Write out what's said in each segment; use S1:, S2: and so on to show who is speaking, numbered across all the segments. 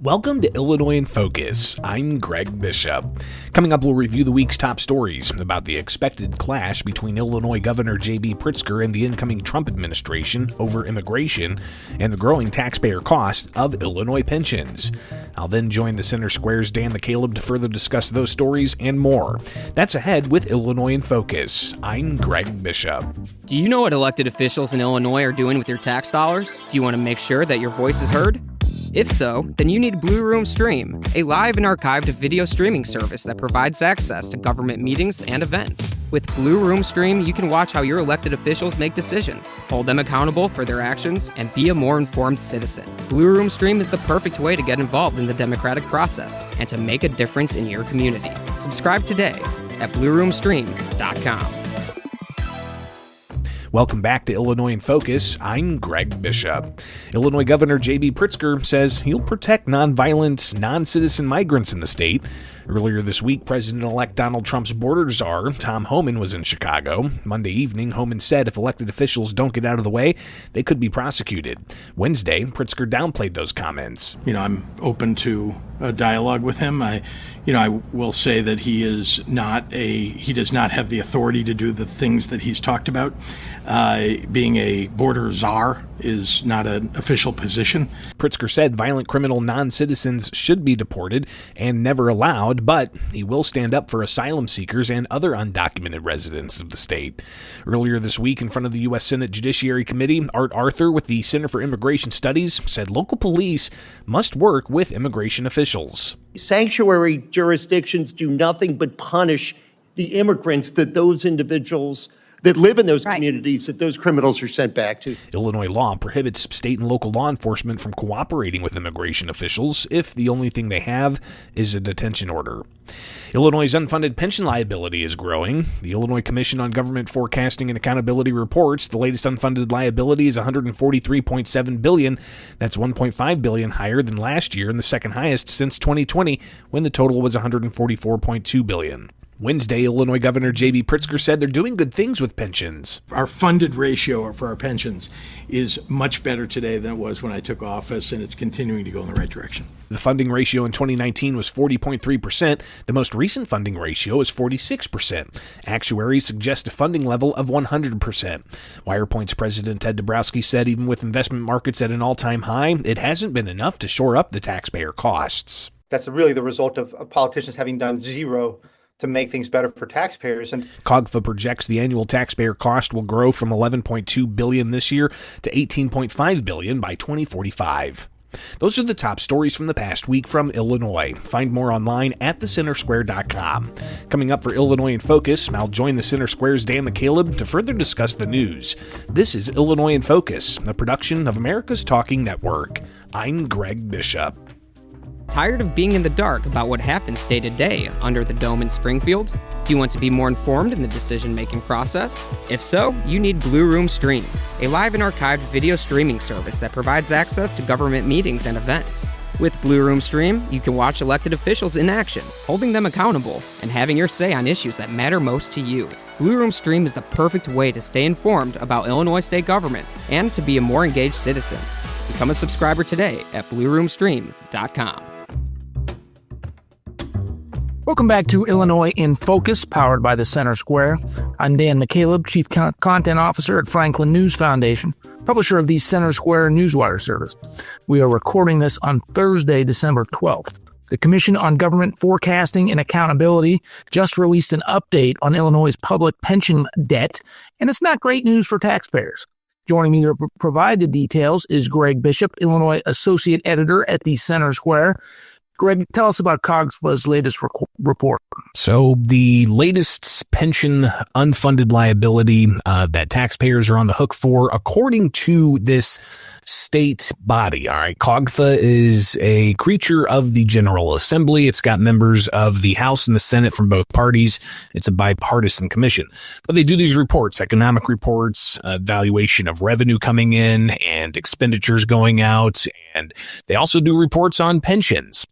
S1: Welcome to Illinois in Focus. I'm Greg Bishop. Coming up, we'll review the week's top stories about the expected clash between Illinois Governor J.B. Pritzker and the incoming Trump administration over immigration and the growing taxpayer cost of Illinois pensions. I'll then join the Center Square's Dan McCaleb to further discuss those stories and more. That's ahead with Illinois in Focus. I'm Greg Bishop.
S2: Do you know what elected officials in Illinois are doing with your tax dollars? Do you want to make sure that your voice is heard? If so, then you need Blue Room Stream, a live and archived video streaming service that provides access to government meetings and events. With Blue Room Stream, you can watch how your elected officials make decisions, hold them accountable for their actions, and be a more informed citizen. Blue Room Stream is the perfect way to get involved in the democratic process and to make a difference in your community. Subscribe today at blueroomstream.com.
S1: Welcome back to Illinois in Focus. I'm Greg Bishop. Illinois Governor J.B. Pritzker says he'll protect nonviolent, non-citizen migrants in the state. Earlier this week, President-elect Donald Trump's border czar, Tom Homan, was in Chicago. Monday evening, Homan said if elected officials don't get out of the way, they could be prosecuted. Wednesday, Pritzker downplayed those comments.
S3: I'm open to a dialogue with him. I will say that he does not have the authority to do the things that he's talked about. Being a border czar is not an official position.
S1: Pritzker said violent criminal non-citizens should be deported and never allowed, but he will stand up for asylum seekers and other undocumented residents of the state. Earlier this week, in front of the U.S. Senate Judiciary Committee, Art Arthur with the Center for Immigration Studies said local police must work with immigration officials.
S4: Sanctuary jurisdictions do nothing but punish the immigrants that those individuals that live in those communities that those criminals are sent back to.
S1: Illinois law prohibits state and local law enforcement from cooperating with immigration officials if the only thing they have is a detention order. Illinois' unfunded pension liability is growing. The Illinois Commission on Government Forecasting and Accountability reports the latest unfunded liability is $143.7 billion. That's $1.5 billion higher than last year and the second highest since 2020, when the total was $144.2 billion. Wednesday, Illinois Governor J.B. Pritzker said they're doing good things with pensions.
S3: Our funded ratio for our pensions is much better today than it was when I took office, and it's continuing to go in the right direction.
S1: The funding ratio in 2019 was 40.3%. The most recent funding ratio is 46%. Actuaries suggest a funding level of 100%. WirePoint's President Ted Dabrowski said even with investment markets at an all-time high, it hasn't been enough to shore up the taxpayer costs.
S5: That's really the result of politicians having done zero to make things better for taxpayers. And
S1: COGFA projects the annual taxpayer cost will grow from $11.2 billion this year to $18.5 billion by 2045. Those are the top stories from the past week from Illinois. Find more online at thecentersquare.com. Coming up for Illinois in Focus, I'll join the Center Square's Dan McCaleb to further discuss the news. This is Illinois in Focus, a production of America's Talking Network. I'm Greg Bishop.
S2: Tired of being in the dark about what happens day to day under the dome in Springfield? Do you want to be more informed in the decision-making process? If so, you need Blue Room Stream, a live and archived video streaming service that provides access to government meetings and events. With Blue Room Stream, you can watch elected officials in action, holding them accountable, and having your say on issues that matter most to you. Blue Room Stream is the perfect way to stay informed about Illinois state government and to be a more engaged citizen. Become a subscriber today at blueroomstream.com.
S6: Welcome back to Illinois in Focus, powered by the Center Square. I'm Dan McCaleb, Chief Content Officer at Franklin News Foundation, publisher of the Center Square Newswire service. We are recording this on Thursday, December 12th. The Commission on Government Forecasting and Accountability just released an update on Illinois' public pension debt, and it's not great news for taxpayers. Joining me to provide the details is Greg Bishop, Illinois Associate Editor at the Center Square. Greg, tell us about COGFA's latest report.
S1: So the latest pension unfunded liability that taxpayers are on the hook for, according to this state body. All right, COGFA is a creature of the General Assembly. It's got members of the House and the Senate from both parties. It's a bipartisan commission. But they do these reports, economic reports, valuation of revenue coming in and expenditures going out. And they also do reports on pensions.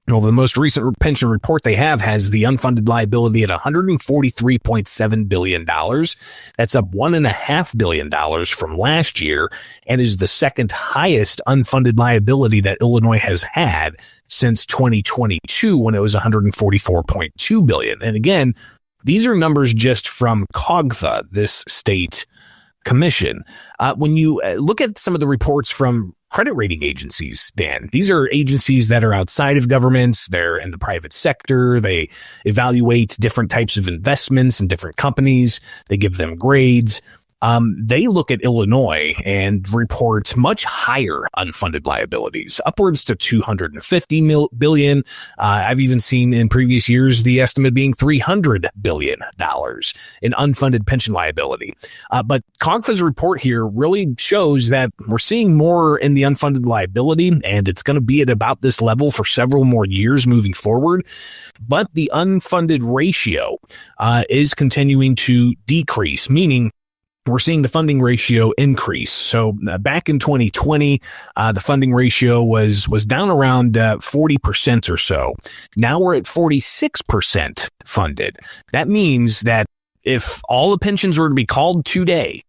S1: Well, the most recent pension report they have has the unfunded liability at $143.7 billion. That's up $1.5 billion from last year and is the second highest unfunded liability that Illinois has had since 2022 when it was $144.2 billion. And again, these are numbers just from COGFA, this state commission. When you look at some of the reports from credit rating agencies, Dan, these are agencies that are outside of governments. They're in the private sector. They evaluate different types of investments in different companies. They give them grades. They look at Illinois and report much higher unfunded liabilities, upwards to $250 billion. I've even seen in previous years the estimate being $300 billion in unfunded pension liability. But COGFA's report here really shows that we're seeing more in the unfunded liability, and it's going to be at about this level for several more years moving forward. But the unfunded ratio is continuing to decrease, meaning we're seeing the funding ratio increase. So back in 2020, the funding ratio was down around 40% or so. Now we're at 46% funded. That means that if all the pensions were to be called today,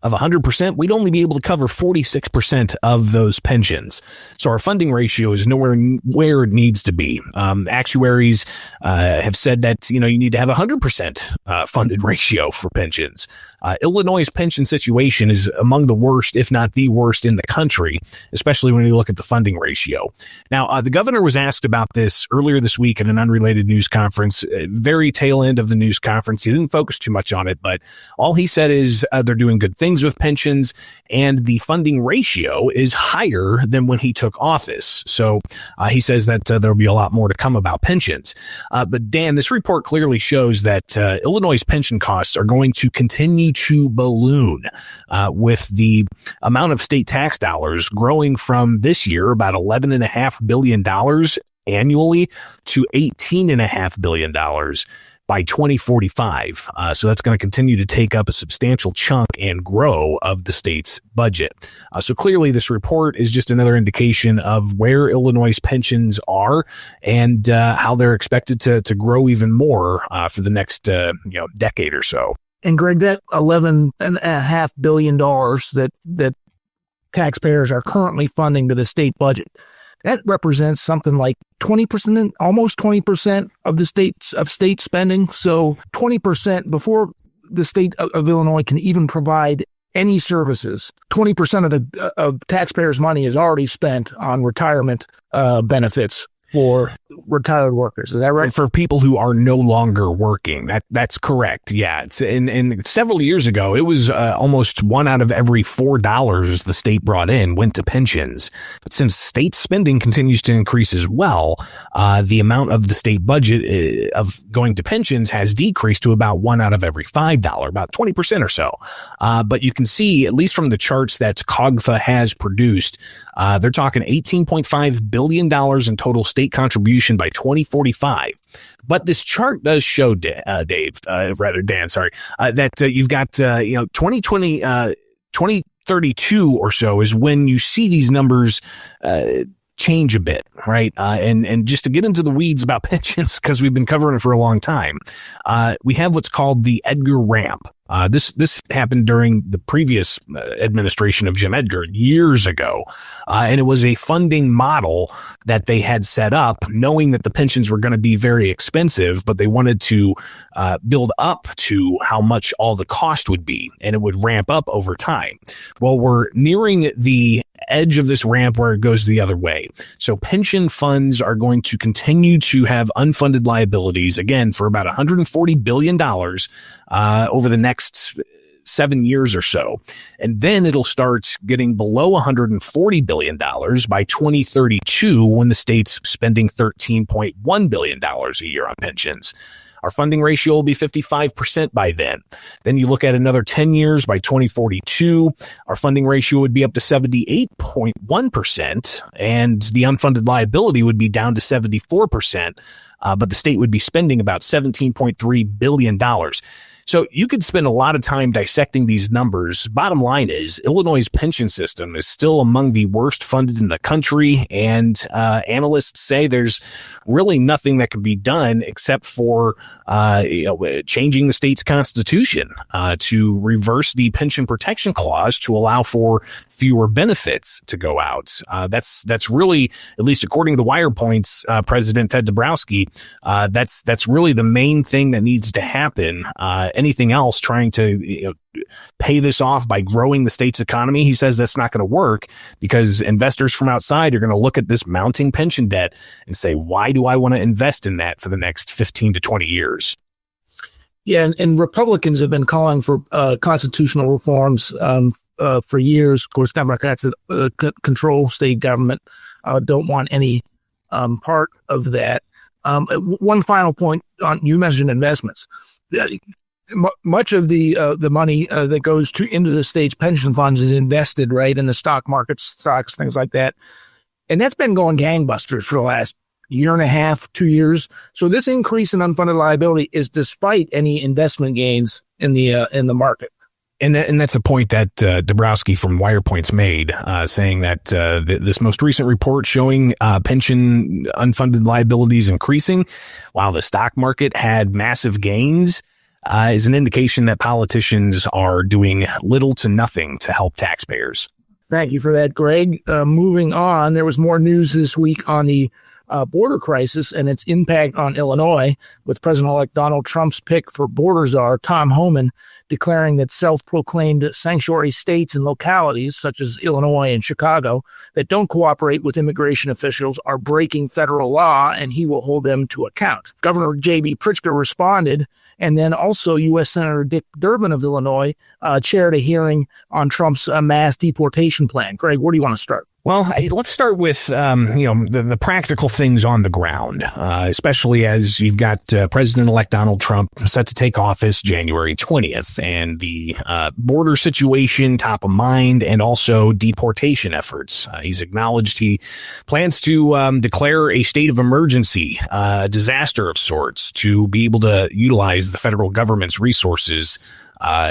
S1: of 100%, we'd only be able to cover 46% of those pensions. So our funding ratio is nowhere where it needs to be. Actuaries have said that, you need to have 100% funded ratio for pensions. Illinois' pension situation is among the worst, if not the worst in the country, especially when you look at the funding ratio. Now, the governor was asked about this earlier this week at an unrelated news conference, very tail end of the news conference. He didn't focus too much on it, but all he said is they're doing good things with pensions, and the funding ratio is higher than when he took office. So he says that there'll be a lot more to come about pensions. But Dan, this report clearly shows that Illinois' pension costs are going to continue to balloon with the amount of state tax dollars growing from this year about $11.5 billion annually to $18.5 billion by 2045. So that's going to continue to take up a substantial chunk and grow of the state's budget. So clearly this report is just another indication of where Illinois' pensions are and how they're expected to grow even more for the next decade or so.
S6: And Greg, that $11.5 billion that taxpayers are currently funding to the state budget, that represents something like 20%, almost 20% of the state spending. So 20% before the state of Illinois can even provide any services. 20% of taxpayers' money is already spent on retirement benefits for retired workers. Is that right?
S1: For people who are no longer working. That's correct. Yeah. It's and several years ago, it was almost $1 out of every $4 the state brought in went to pensions. But since state spending continues to increase as well, the amount of the state budget of going to pensions has decreased to about $1 out of every $5, about 20% or so. But you can see, at least from the charts that COGFA has produced, they're talking $18.5 billion in total state contribution by 2045. But this chart does show, Dan, that you've got, 2020, 2032 or so is when you see these numbers, change a bit, right? And just to get into the weeds about pensions, because we've been covering it for a long time, we have what's called the Edgar ramp. This happened during the previous administration of Jim Edgar years ago. And it was a funding model that they had set up knowing that the pensions were going to be very expensive, but they wanted to build up to how much all the cost would be, and it would ramp up over time. Well, we're nearing the edge of this ramp where it goes the other way. So pension funds are going to continue to have unfunded liabilities, again, for about $140 billion over the next 7 years or so. And then it'll start getting below $140 billion by 2032 when the state's spending $13.1 billion a year on pensions. Our funding ratio will be 55% by then. Then you look at another 10 years, by 2042, our funding ratio would be up to 78.1%, and the unfunded liability would be down to 74%, but the state would be spending about $17.3 billion. So you could spend a lot of time dissecting these numbers. Bottom line is Illinois' pension system is still among the worst funded in the country. And analysts say there's really nothing that could be done except for changing the state's constitution to reverse the pension protection clause to allow for fewer benefits to go out. That's really, at least according to Wire Point's President Ted Dabrowski, that's really the main thing that needs to happen. Anything else trying to pay this off by growing the state's economy, he says that's not going to work because investors from outside are going to look at this mounting pension debt and say, why do I want to invest in that for the next 15 to 20 years?
S6: Yeah, and Republicans have been calling for constitutional reforms for years. Of course, Democrats that control state government don't want any part of that. One final point on, you mentioned investments. Much of the money that goes into the state's pension funds is invested right in the stock market, stocks, things like that, and that's been going gangbusters for the last year and a half, 2 years. So this increase in unfunded liability is despite any investment gains in the market.
S1: And that's a point that Dabrowski from WirePoint's made, saying that this most recent report showing pension unfunded liabilities increasing while the stock market had massive gains is an indication that politicians are doing little to nothing to help taxpayers.
S6: Thank you for that, Greg. Moving on, there was more news this week on the border crisis and its impact on Illinois, with President-elect Donald Trump's pick for border czar, Tom Homan, declaring that self-proclaimed sanctuary states and localities, such as Illinois and Chicago, that don't cooperate with immigration officials are breaking federal law, and he will hold them to account. Governor J.B. Pritzker responded, and then also U.S. Senator Dick Durbin of Illinois chaired a hearing on Trump's mass deportation plan. Greg, where do you want to start?
S1: Well, let's start with, the practical things on the ground, especially as you've got President-elect Donald Trump set to take office January 20th, and the border situation top of mind, and also deportation efforts. He's acknowledged he plans to declare a state of emergency, disaster of sorts, to be able to utilize the federal government's resources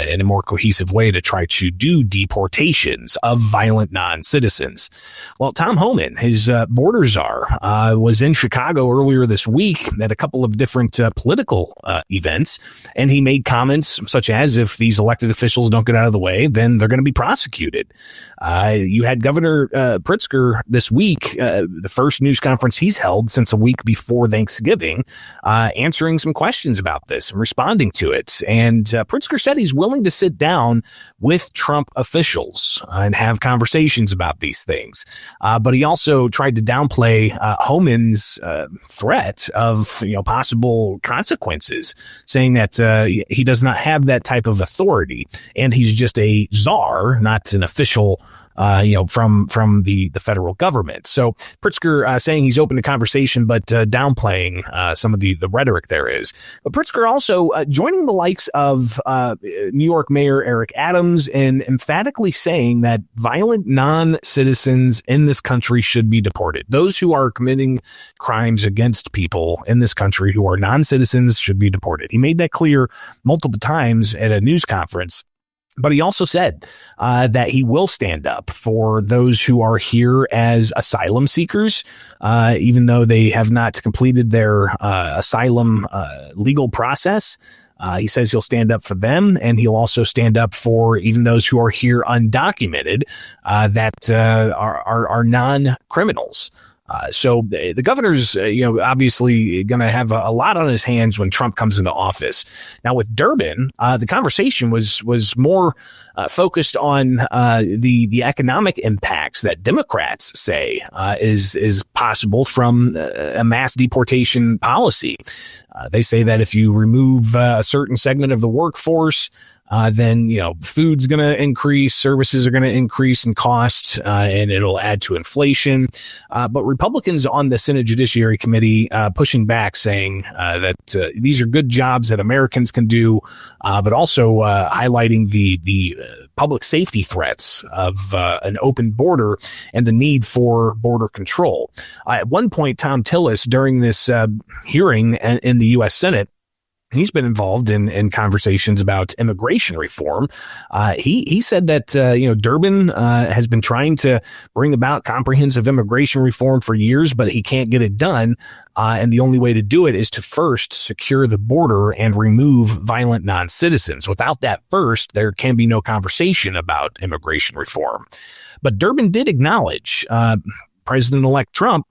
S1: in a more cohesive way to try to do deportations of violent non-citizens. Well, Tom Homan, his border czar, was in Chicago earlier this week at a couple of different political events, and he made comments such as, if these elected officials don't get out of the way, then they're going to be prosecuted. You had Governor Pritzker this week, the first news conference he's held since a week before Thanksgiving, answering some questions about this and responding to it. And Pritzker said he's willing to sit down with Trump officials and have conversations about these things. But he also tried to downplay Homan's threat of possible consequences, saying that he does not have that type of authority, and he's just a czar, not an official from the federal government. So Pritzker saying he's open to conversation, but downplaying some of the rhetoric there is. But Pritzker also joining the likes of New York Mayor Eric Adams and emphatically saying that violent non-citizens in this country should be deported. Those who are committing crimes against people in this country who are non-citizens should be deported. He made that clear multiple times at a news conference. But he also said that he will stand up for those who are here as asylum seekers, even though they have not completed their asylum legal process. He says he'll stand up for them, and he'll also stand up for even those who are here undocumented that are non-criminals. So the governor's, obviously going to have a lot on his hands when Trump comes into office. Now, with Durbin, the conversation was more focused on the economic impacts that Democrats say is possible from a mass deportation policy. They say that if you remove a certain segment of the workforce, then, food's going to increase, services are going to increase in cost, and it'll add to inflation. But Republicans on the Senate Judiciary Committee pushing back, saying that these are good jobs that Americans can do, but also highlighting the public safety threats of an open border and the need for border control. At one point, Tom Tillis, during this hearing in the U.S. Senate, He's been involved in conversations about immigration reform. He said that, Durbin has been trying to bring about comprehensive immigration reform for years, but he can't get it done. And the only way to do it is to first secure the border and remove violent non-citizens. Without that first, there can be no conversation about immigration reform. But Durbin did acknowledge President-elect Trump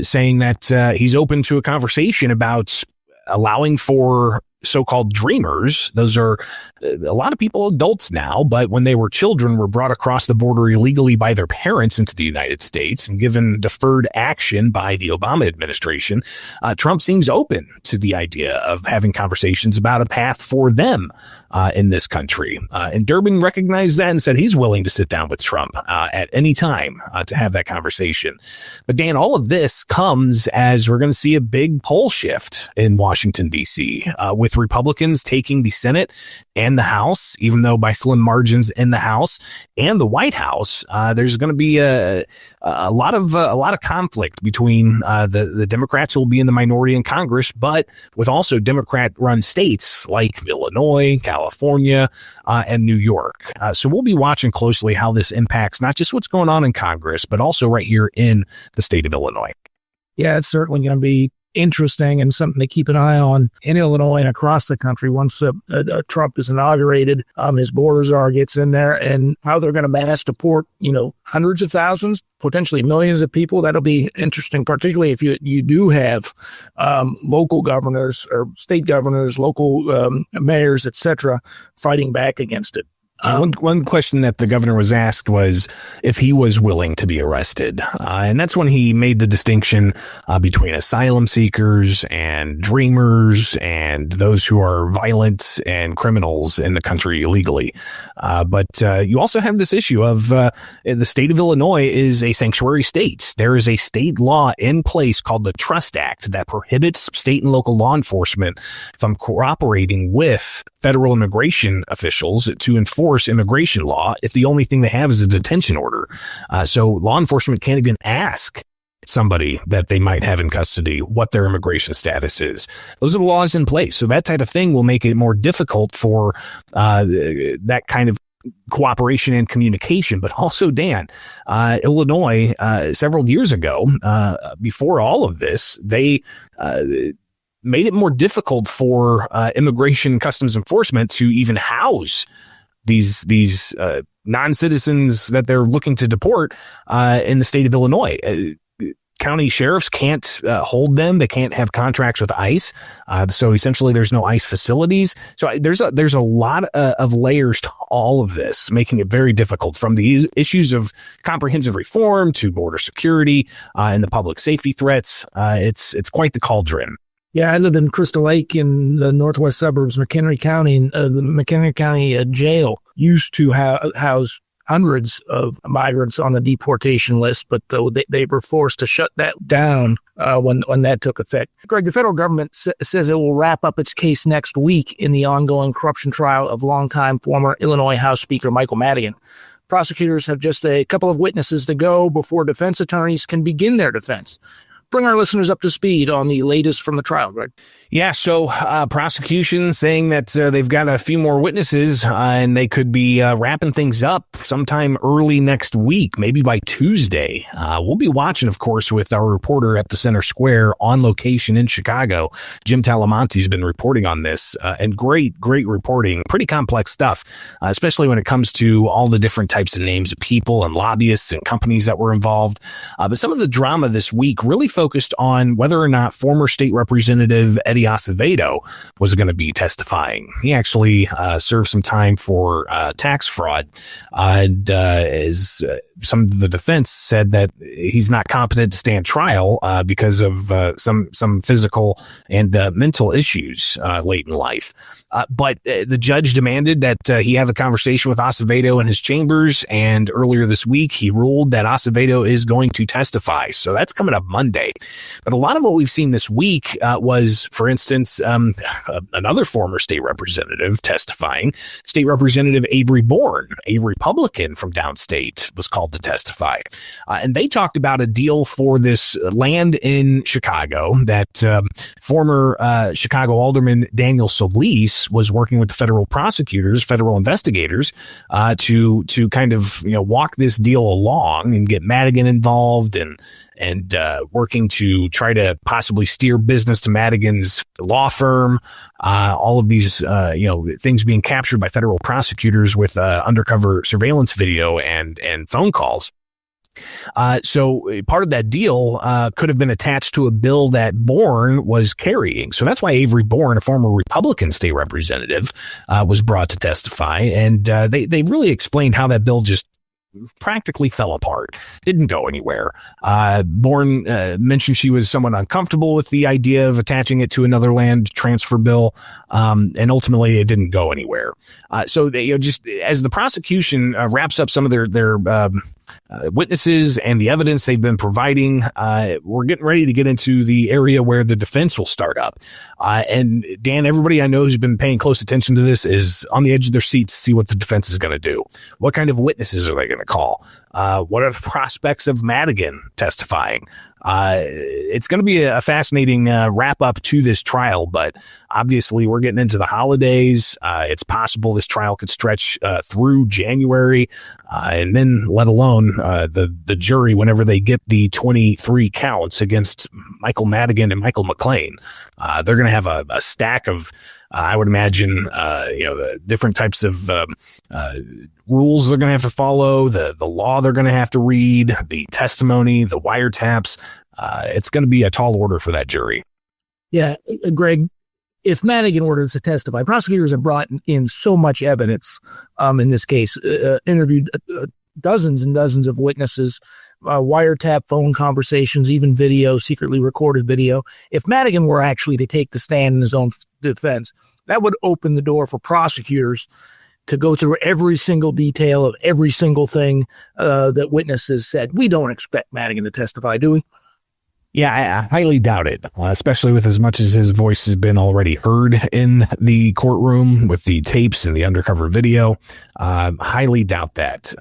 S1: saying that he's open to a conversation about allowing for so-called dreamers. Those are a lot of people, adults now, but when they were children, were brought across the border illegally by their parents into the United States and given deferred action by the Obama administration. Trump seems open to the idea of having conversations about a path for them in this country. And Durbin recognized that and said he's willing to sit down with Trump at any time to have that conversation. But Dan, all of this comes as we're going to see a big poll shift in Washington, D.C., with Republicans taking the Senate and the House, even though by slim margins in the House and the White House. There's going to be a lot of conflict between the Democrats who will be in the minority in Congress, but with also Democrat-run states like Illinois, California, and New York. So we'll be watching closely how this impacts not just what's going on in Congress, but also right here in the state of Illinois.
S6: Yeah, it's certainly going to be interesting and something to keep an eye on in Illinois and across the country once Trump is inaugurated. His border czar gets in there, and how they're going to mass deport, hundreds of thousands, potentially millions of people. That'll be interesting, particularly if you do have local governors or state governors, local mayors, etc., fighting back against it.
S1: One question that the governor was asked was if he was willing to be arrested. And that's when he made the distinction between asylum seekers and dreamers and those who are violent and criminals in the country illegally. But you also have this issue of the state of Illinois is a sanctuary state. There is a state law in place called the Trust Act that prohibits state and local law enforcement from cooperating with federal immigration officials to enforce immigration law if the only thing they have is a detention order. So law enforcement can't even ask somebody that they might have in custody what their immigration status is. Those are the laws in place. So that type of thing will make it more difficult for that kind of cooperation and communication. But also, Dan, Illinois, several years ago, before all of this, they made it more difficult for immigration customs enforcement to even house these non-citizens that they're looking to deport in the state of Illinois. County sheriffs can't hold them. They can't have contracts with ICE. So essentially there's no ICE facilities. So there's a lot of layers to all of this, making it very difficult, from the issues of comprehensive reform to border security and the public safety threats. It's quite the cauldron.
S6: Yeah, I live in Crystal Lake in the northwest suburbs, McHenry County. The McHenry County jail used to house hundreds of migrants on the deportation list, but they were forced to shut that down when that took effect. Greg, the federal government says it will wrap up its case next week in the ongoing corruption trial of longtime former Illinois House Speaker Michael Madigan. Prosecutors have just a couple of witnesses to go before defense attorneys can begin their defense. Bring our listeners up to speed on the latest from the trial, Greg.
S1: Yeah, so prosecution saying that they've got a few more witnesses and they could be wrapping things up sometime early next week, maybe by Tuesday. We'll be watching, of course, with our reporter at the Center Square on location in Chicago. Jim Talamonte's been reporting on this, and great reporting, pretty complex stuff, especially when it comes to all the different types of names of people and lobbyists and companies that were involved. But some of the drama this week really focused on whether or not former state representative Eddie Acevedo was going to be testifying. He actually served some time for tax fraud, and as some of the defense said that he's not competent to stand trial because of some physical and mental issues late in life. But the judge demanded that he have a conversation with Acevedo in his chambers, and earlier this week he ruled that Acevedo is going to testify. So that's coming up Monday. But a lot of what we've seen this week was, for instance, another former state representative testifying. State Representative Avery Bourne, a Republican from downstate, was called to testify. And they talked about a deal for this land in Chicago that former Chicago Alderman Daniel Solis was working with the federal prosecutors, federal investigators, to kind of walk this deal along and get Madigan involved and working to try to possibly steer business to Madigan's law firm. All of these things being captured by federal prosecutors with undercover surveillance video and phone calls. So part of that deal could have been attached to a bill that Bourne was carrying. So that's why Avery Bourne, a former Republican state representative, was brought to testify. And they really explained how that bill just practically fell apart, didn't go anywhere. Bourne mentioned she was somewhat uncomfortable with the idea of attaching it to another land transfer bill, and ultimately it didn't go anywhere. So they, just as the prosecution wraps up some of their witnesses and the evidence they've been providing, we're getting ready to get into the area where the defense will start up. And Dan, everybody I know who's been paying close attention to this is on the edge of their seats to see what the defense is going to do. What kind of witnesses are they going to call? What are the prospects of Madigan testifying? It's going to be a fascinating wrap up to this trial, but obviously we're getting into the holidays. It's possible this trial could stretch through January, and then let alone the jury, whenever they get the 23 counts against Michael Madigan and Michael McLean, they're going to have a stack of, I would imagine, the different types of rules they're going to have to follow, the law they're going to have to read, the testimony, the wiretaps. It's going to be a tall order for that jury.
S6: Yeah, Greg, if Madigan were to testify, prosecutors have brought in so much evidence in this case, interviewed dozens and dozens of witnesses, wiretap phone conversations, even video, secretly recorded video. If Madigan were actually to take the stand in his own defense, that would open the door for prosecutors to go through every single detail of every single thing that witnesses said. We don't expect Madigan to testify, do we?
S1: Yeah, I highly doubt it, especially with as much as his voice has been already heard in the courtroom with the tapes and the undercover video. Highly doubt that.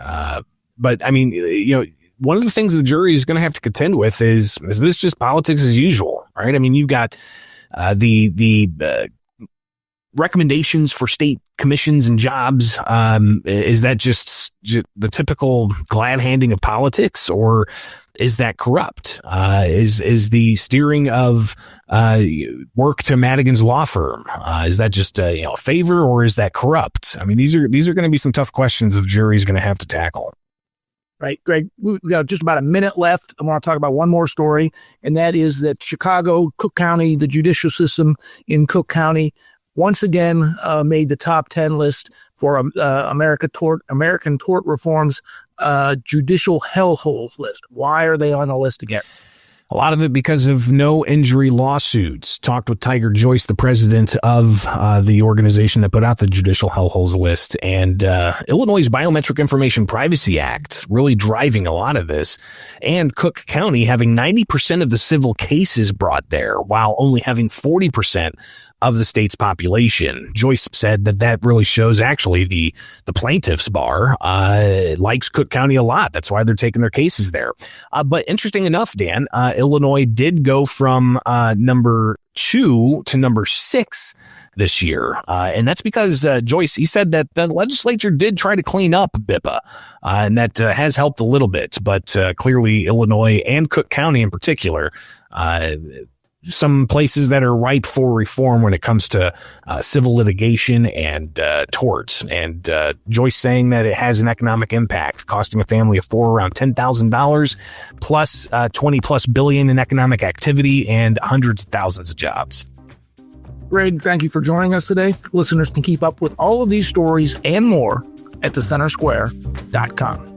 S1: But I mean, one of the things the jury is going to have to contend with is this just politics as usual, right? I mean, you've got the recommendations for state commissions and jobs. Is that just the typical glad handing of politics, or is that corrupt? Is the steering of work to Madigan's law firm, is that just a favor, or is that corrupt? I mean, these are going to be some tough questions the jury's going to have to tackle.
S6: Right, Greg, we've got just about a minute left. I want to talk about one more story, and that is that Chicago, Cook County, the judicial system in Cook County, once again made the top 10 list for American Tort Reform's judicial hellholes list. Why are they on the list again?
S1: A lot of it because of no injury lawsuits. Talked with Tiger Joyce, the president of the organization that put out the Judicial Hellholes list, and Illinois' Biometric Information Privacy Act really driving a lot of this, and Cook County having 90% of the civil cases brought there, while only having 40% of the state's population. Joyce said that really shows actually the plaintiffs bar likes Cook County a lot. That's why they're taking their cases there. But interesting enough, Dan, Illinois did go from number 2 to number 6 this year. And that's because Joyce, he said that the legislature did try to clean up BIPA, and that has helped a little bit. But clearly Illinois and Cook County in particular, some places that are ripe for reform when it comes to civil litigation and torts. And Joyce saying that it has an economic impact, costing a family of 4 around $10,000, plus 20 plus billion in economic activity and hundreds of thousands of jobs.
S6: Greg, thank you for joining us today. Listeners can keep up with all of these stories and more at thecentersquare.com.